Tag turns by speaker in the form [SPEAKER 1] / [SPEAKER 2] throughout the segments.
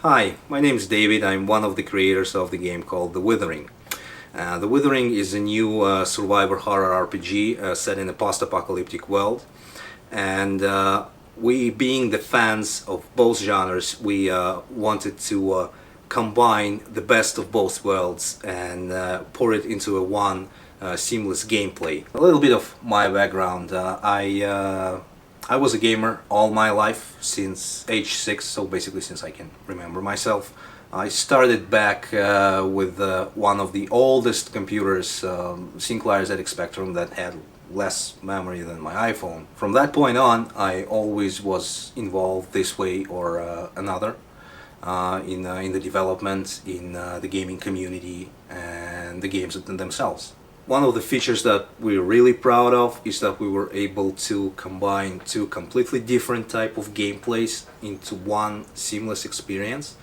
[SPEAKER 1] Hi, my name is David. I'm one of the creators of the game called The Withering. The Withering is a new survivor horror RPG set in a post-apocalyptic world, and we, being the fans of both genres, we wanted to combine the best of both worlds and pour it into a one seamless gameplay. A little bit of my background. I was a gamer all my life since age 6, so basically since I can remember myself. I started back with one of the oldest computers, Sinclair ZX Spectrum, that had less memory than my iPhone. From that point on, I always was involved this way or another in the development, in the gaming community and the games themselves. One of the features that we're really proud of is that we were able to combine two completely different type of gameplays into one seamless experience.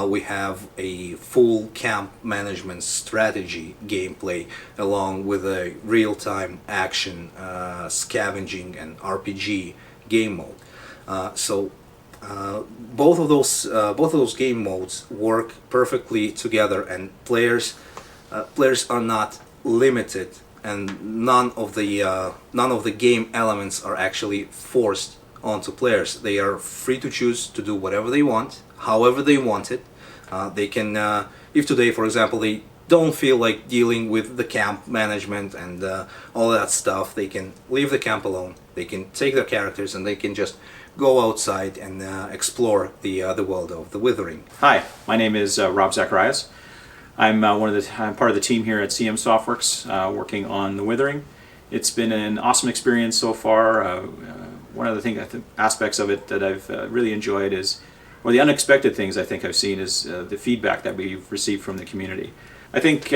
[SPEAKER 1] We have a full camp management strategy gameplay along with a real-time action, scavenging and RPG game mode. Both of those game modes work perfectly together, and players are not limited, and none of the game elements are actually forced onto players. They are free to choose to do whatever they want, however they want it. They can, if today, for example, they don't feel like dealing with the camp management and all that stuff, they can leave the camp alone. They can take their characters and they can just go outside and explore the world of the Withering.
[SPEAKER 2] Hi, my name is Rob Zacharias. I'm I'm part of the team here at CM-Softworks, working on the Withering. It's been an awesome experience so far. One of the aspects of it that I've really enjoyed is, or the unexpected things I think I've seen is the feedback that we've received from the community. I think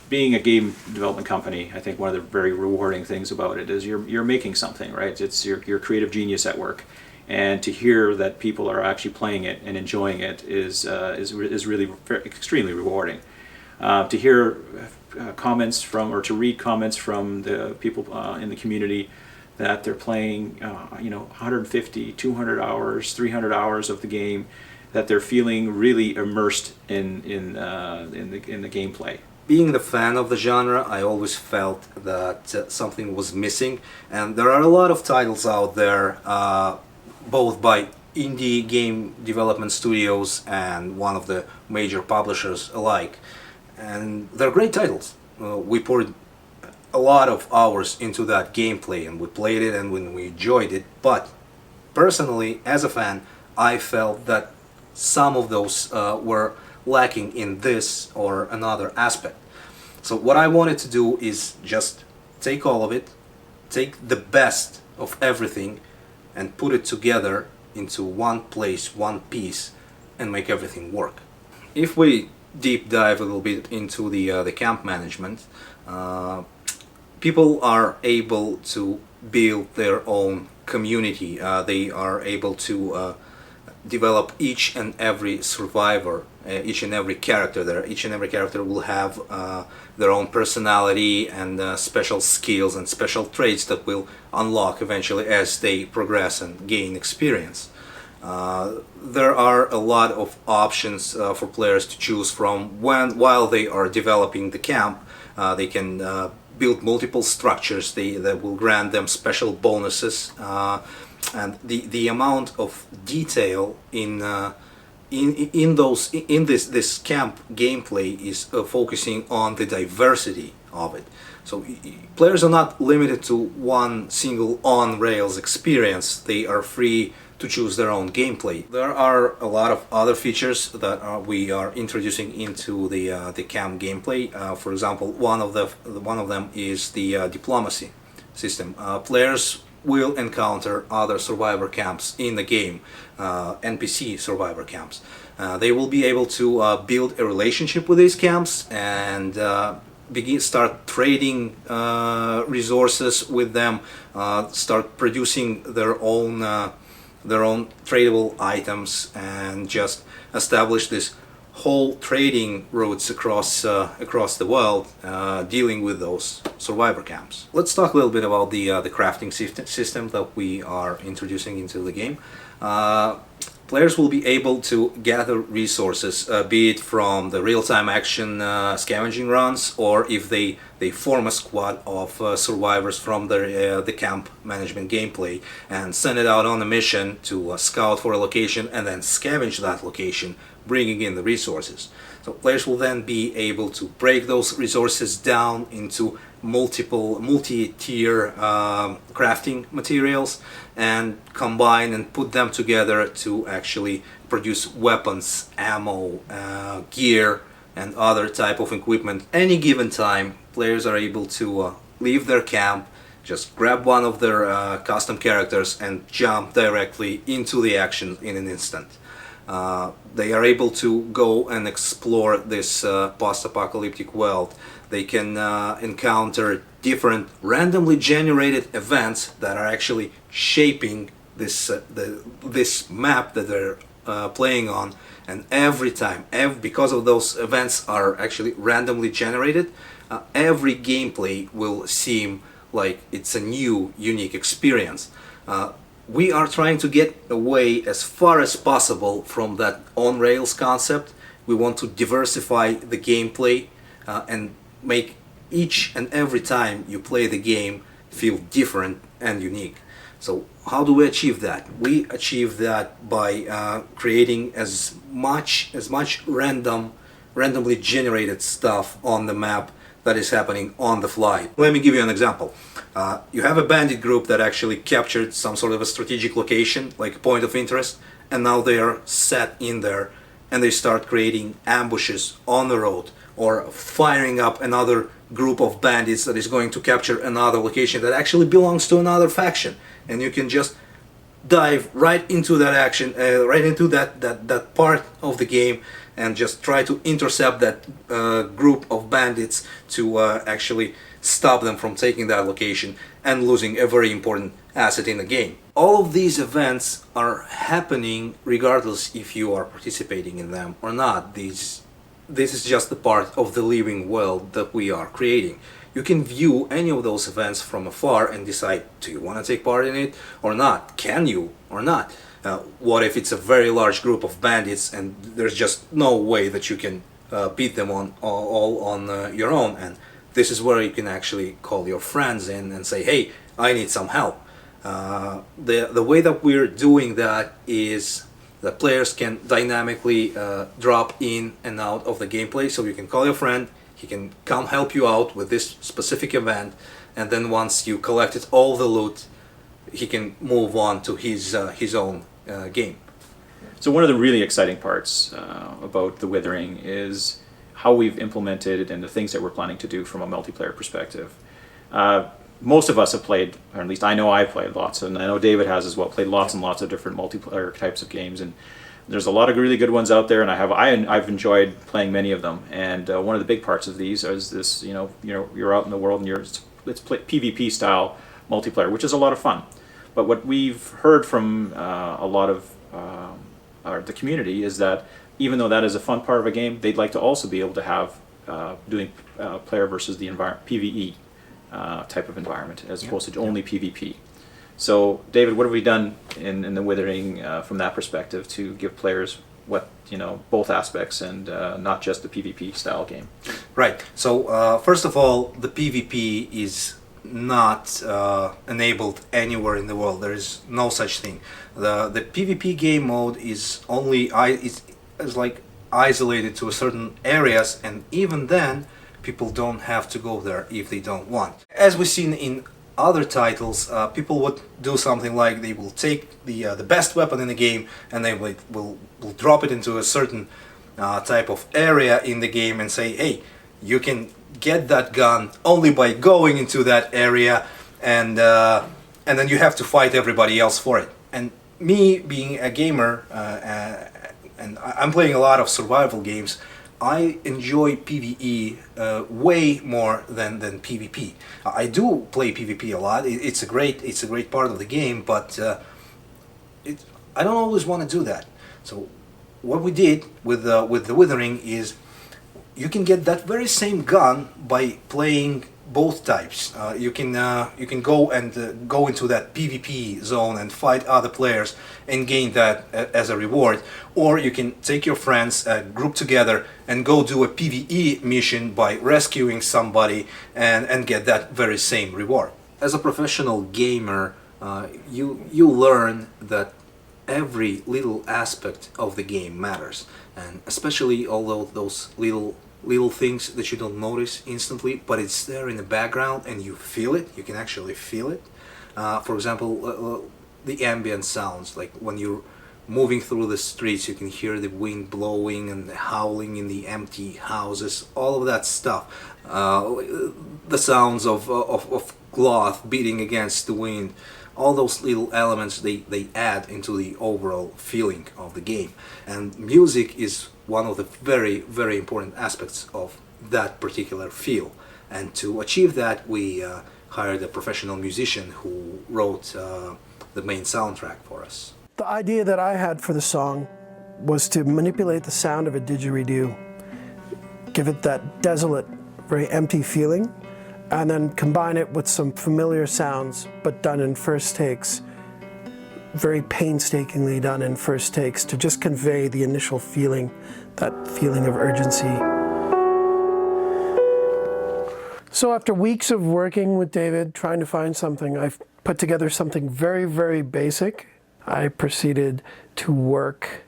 [SPEAKER 2] being a game development company, I think one of the very rewarding things about it is you're making something, right? It's your creative genius at work. And to hear that people are actually playing it and enjoying it is really extremely rewarding. To hear comments from, or to read comments from the people in the community that they're playing, 150, 200 hours, 300 hours of the game, that they're feeling really immersed in the gameplay.
[SPEAKER 1] Being the fan of the genre, I always felt that something was missing, and there are a lot of titles out there, both by indie game development studios and one of the major publishers alike, and they're great titles. We poured a lot of hours into that gameplay and we played it and when we enjoyed it, but personally, as a fan, I felt that some of those were lacking in this or another aspect. So what I wanted to do is just take all of it, take the best of everything and put it together into one place, one piece, and make everything work. If we deep dive a little bit into the camp management, people are able to build their own community. They are able to develop each and every survivor, each and every character there. Each and every character will have their own personality and special skills and special traits that will unlock eventually as they progress and gain experience. There are a lot of options for players to choose from while they are developing the camp. They can build multiple structures that will grant them special bonuses. And the amount of detail in this camp gameplay is focusing on the diversity of it. So players are not limited to one single on-rails experience. They are free to choose their own gameplay. There are a lot of other features that we are introducing into the camp gameplay. For example, one of them is the diplomacy system. Players will encounter other survivor camps in the game, NPC survivor camps. They will be able to build a relationship with these camps and start trading resources with them, start producing their own tradable items, and just establish this whole trading routes across the world, dealing with those survivor camps. Let's talk a little bit about the crafting system that we are introducing into the game. players will be able to gather resources, be it from the real-time action scavenging runs, or if they form a squad of survivors from the camp management gameplay and send it out on a mission to scout for a location and then scavenge that location, bringing in the resources. So players will then be able to break those resources down into multi-tier crafting materials and combine and put them together to actually produce weapons, ammo, gear, and other type of equipment. Any given time, players are able to leave their camp, just grab one of their custom characters and jump directly into the action in an instant. They are able to go and explore this post-apocalyptic world. They can encounter different randomly generated events that are actually shaping this this map that they're playing on. And every time, because of those events are actually randomly generated, every gameplay will seem like it's a new, unique experience. We are trying to get away as far as possible from that on-rails concept. We want to diversify the gameplay and make each and every time you play the game feel different and unique. So how do we achieve that? We achieve that by creating as much randomly generated stuff on the map that is happening on the fly. Let me give you an example. You have a bandit group that actually captured some sort of a strategic location, like a point of interest, and now they are set in there and they start creating ambushes on the road or firing up another group of bandits that is going to capture another location that actually belongs to another faction. And you can just dive right into that action, right into that part of the game, and just try to intercept that group of bandits to actually stop them from taking that location and losing a very important asset in the game. All of these events are happening regardless if you are participating in them or not. This is just the part of the living world that we are creating. You can view any of those events from afar and decide, do you want to take part in it or not? Can you or not? What if it's a very large group of bandits and there's just no way that you can beat them all on your own? And this is where you can actually call your friends in and say, hey, I need some help. The way that we're doing that is the players can dynamically drop in and out of the gameplay. So you can call your friend, he can come help you out with this specific event, and then once you collected all the loot, he can move on to his own game.
[SPEAKER 2] So one of the really exciting parts about the Withering is how we've implemented and the things that we're planning to do from a multiplayer perspective. Most of us have played, or at least I know I've played lots, and I know David has as well, played lots and lots of different multiplayer types of games, and there's a lot of really good ones out there, and I've enjoyed playing many of them. And one of the big parts of these is this, you're out in the world and it's PvP style multiplayer, which is a lot of fun. But what we've heard from a lot of the community is that even though that is a fun part of a game, they'd like to also be able to have doing player versus the PvE type of environment as opposed to only PvP. So, David, what have we done in the Withering from that perspective to give players both aspects and not just the PvP style game?
[SPEAKER 1] Right. So, first of all, the PvP is not enabled anywhere in the world. There is no such thing. The PvP game mode is only is like isolated to certain areas, and even then, people don't have to go there if they don't want. As we've seen in other titles, people would do something like they will take the best weapon in the game and they will drop it into a certain type of area in the game and say, hey, you can get that gun only by going into that area, and then you have to fight everybody else for it. And me being a gamer, and I'm playing a lot of survival games, I enjoy PvE way more than PvP. I do play PvP a lot. It's a great part of the game, but I don't always want to do that. So what we did with the Withering is you can get that very same gun by playing both types. You can go into that PvP zone and fight other players and gain that as a reward, or you can take your friends, group together, and go do a PvE mission by rescuing somebody and get that very same reward. As a professional gamer, you learn that every little aspect of the game matters, and especially all of those little things that you don't notice instantly, but it's there in the background and you feel it. You can actually feel it. For example, the ambient sounds, like when you're moving through the streets, you can hear the wind blowing and the howling in the empty houses, all of that stuff. The sounds of cloth beating against the wind, all those little elements, they add into the overall feeling of the game. And music is one of the very, very important aspects of that particular feel. And to achieve that, we hired a professional musician who wrote the main soundtrack for us.
[SPEAKER 3] The idea that I had for the song was to manipulate the sound of a didgeridoo, give it that desolate, very empty feeling, and then combine it with some familiar sounds, but done in first takes, very painstakingly done in first takes, to just convey the initial feeling, that feeling of urgency. So after weeks of working with David, trying to find something, I've put together something very, very basic. I proceeded to work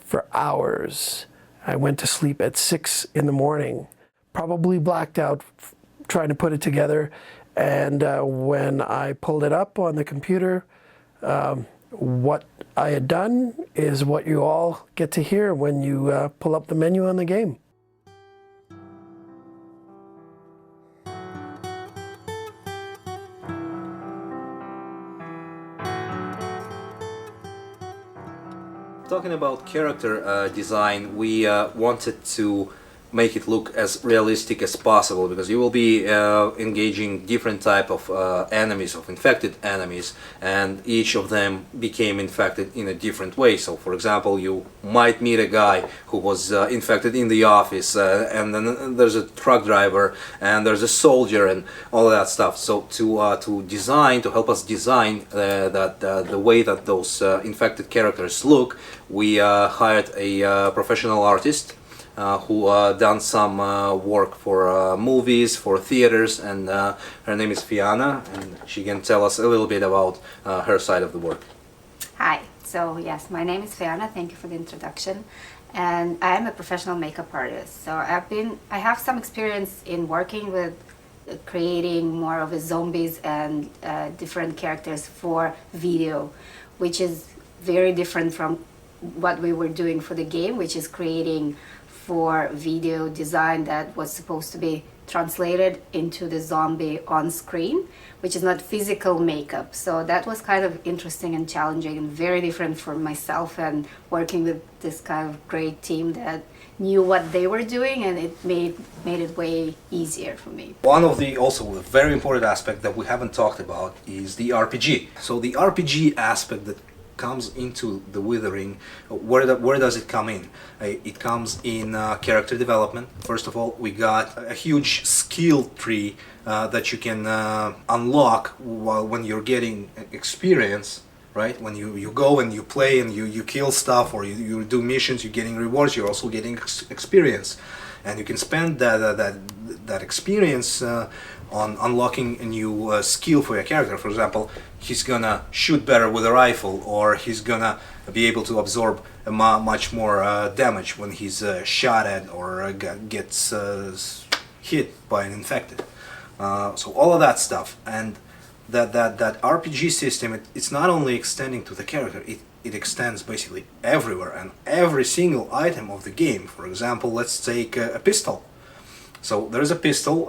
[SPEAKER 3] for hours. I went to sleep at 6 in the morning, probably blacked out trying to put it together. And when I pulled it up on the computer, what I had done is what you all get to hear when you pull up the menu on the game.
[SPEAKER 1] Talking about character design, we wanted to make it look as realistic as possible, because you will be engaging different type of enemies, of infected enemies, and each of them became infected in a different way. So for example, you might meet a guy who was infected in the office, and then there's a truck driver, and there's a soldier, and all of that stuff. So to help us design the way that those infected characters look, we hired a professional artist who done some work for movies, for theaters, and her name is Fiona, and she can tell us a little bit about her side of the work.
[SPEAKER 4] Hi, so yes, my name is Fiona, thank you for the introduction, and I am a professional makeup artist. So I have some experience in working with creating more of a zombies and different characters for video, which is very different from what we were doing for the game, which is creating for video design that was supposed to be translated into the zombie on screen, which is not physical makeup. So that was kind of interesting and challenging and very different for myself, and working with this kind of great team that knew what they were doing, and it made it way easier for me.
[SPEAKER 1] One of the also a very important aspect that we haven't talked about is the RPG. So the RPG aspect that comes into the Withering, where does it come in? It comes in character development. First of all, we got a huge skill tree that you can unlock when you're getting experience, right? When you go and you play and you kill stuff, or you do missions, you're getting rewards, you're also getting experience. And you can spend that experience on unlocking a new skill for your character. For example, he's gonna shoot better with a rifle, or he's gonna be able to absorb much more damage when he's shot at or gets hit by an infected. So all of that stuff, and that RPG system, it's not only extending to the character, it extends basically everywhere and every single item of the game. For example, let's take a pistol. So there's a pistol,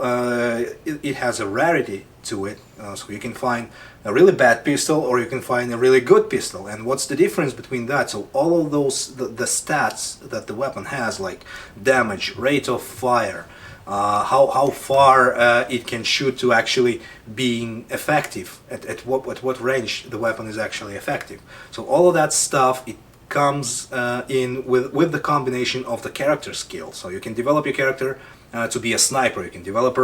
[SPEAKER 1] it has a rarity to it, so you can find a really bad pistol or you can find a really good pistol. And what's the difference between that? So all of those, the stats that the weapon has, like damage, rate of fire, how far it can shoot to actually being effective, at what range the weapon is actually effective. So all of that stuff, it comes in with the combination of the character skill. So you can develop your character to be a sniper. You can develop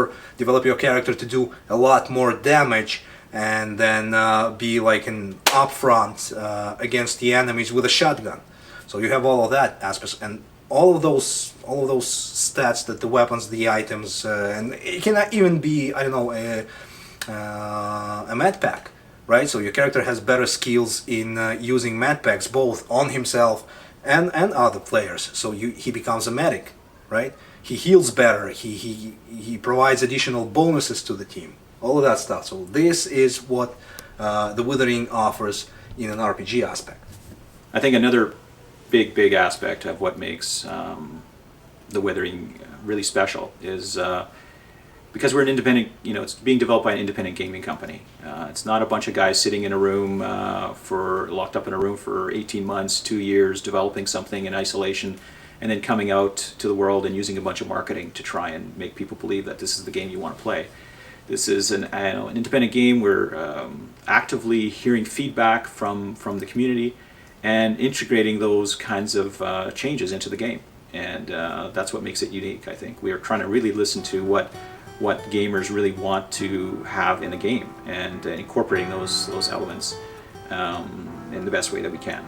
[SPEAKER 1] your character to do a lot more damage, and then be like an upfront against the enemies with a shotgun. So you have all of that aspects, and all of those stats, that the weapons, the items, and it can even be, I don't know, a med pack, right? So your character has better skills in using med packs, both on himself and other players. So he becomes a medic, right? He heals better. He provides additional bonuses to the team. All of that stuff. So this is what the Withering offers in an RPG aspect.
[SPEAKER 2] I think another big aspect of what makes the Withering really special is because we're an independent, it's being developed by an independent gaming company. It's not a bunch of guys sitting in a room locked up in a room for 18 months, 2 years, developing something in isolation, and then coming out to the world and using a bunch of marketing to try and make people believe that this is the game you want to play. This is an independent game. We're actively hearing feedback from the community and integrating those kinds of changes into the game. And that's what makes it unique, I think. We are trying to really listen to what gamers really want to have in a game, and incorporating those elements in the best way that we can.